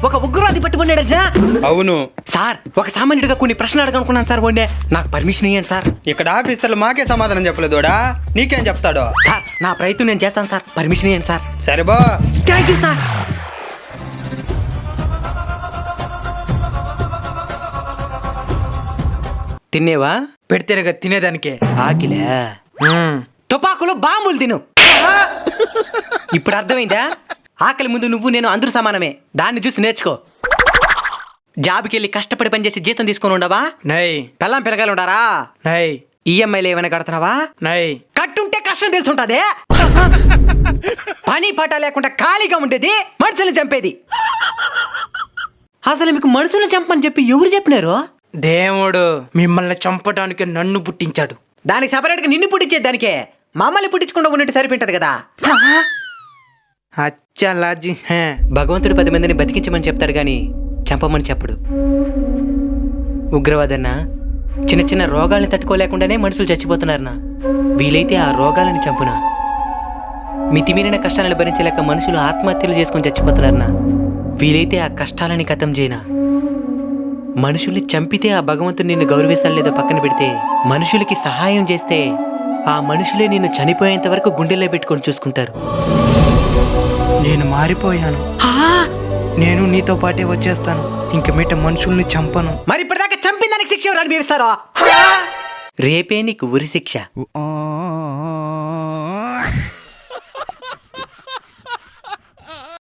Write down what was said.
ఒక ఉగ్రవాది పట్టుబడినాడట. అవును సార్ ఒక సామాన్యుడిగా కొన్ని ప్రశ్నలు అడగనుకున్నాను సార్. వండే నాకు పర్మిషన్ ఇవ్వండి సార్. ఇక్కడ ఆఫీసర్లు మాకే సమాధానం చెప్పలేదోడా, నీకేం చెప్తాడో? సార్ నా ప్రయత్నం నేను చేస్తాను సార్, పర్మిషన్ ఇవ్వండి సార్. సరే బా. Thank you sir. తినేవా? పెడితేనే తినేదానికి. ఆకిలే తుపాకులు బాంబులు తిను. ఇప్పుడు అర్థమైందా? ఆకలి ముందు నువ్వు నేను అందరూ సమానమే. దాన్ని చూసి నేర్చుకో. జాబ్కి వెళ్ళి కష్టపడి పనిచేసి జీతం తీసుకొని ఉండవా? నై. పెళ్ళాం పిల్లగాలు ఉండారా? నై. ఈఎంఐలు ఏమైనా కడుతున్నావా? నై. కట్టుంటే కష్టం తెలుసుంటదే. పని పాట లేకుండా ఖాళీగా ఉండేది మనుషులు చంపేది. అసలు మీకు మనుషులు చంపని చెప్పి ఎవరు చెప్పినారు? దేవుడు మిమ్మల్ని చంపడానికి నన్ను పుట్టించాడు. దానికి సపరేట్గా నిన్ను పుట్టించేది దానికే. మమ్మల్ని పుట్టించకుండా ఉన్నట్టు సరిపోయింటది కదా. అచ్చలాజీ. భగవంతుడు 10 మందిని బతికించమని చెప్తాడు గాని చంపమని చెప్పడు. ఉగ్రవాదన్నా చిన్న చిన్న రోగాల్ని తట్టుకోలేకుండానే మనుషులు చచ్చిపోతున్నారన్నా. వీలైతే ఆ రోగాలని చంపునా. మితిమీరిన కష్టాలను భరించలేక మనుషులు ఆత్మహత్యలు చేసుకొని చచ్చిపోతున్నారన్నా. వీలైతే ఆ కష్టాలని ఖతం చేయనా. మనుషుల్ని చంపితే ఆ భగవంతుడు నిన్ను గౌరవిస్తాడు లేదో పక్కన పెడితే, మనుషులకి సహాయం చేస్తే ఆ మనుషులే నిన్ను చనిపోయేంత వరకు గుండెల్లో పెట్టుకొని చూసుకుంటారు. నేను మారిపోయాను. నేను నీతో పాటే వచ్చేస్తాను. ఇంక మీట మనుషుల్ని చంపను. మరి ఇప్పటిదాకా చంపిన దానికి శిక్ష ఎవరు అనిపిస్తారో? రేపే నీకు ఉరి శిక్ష.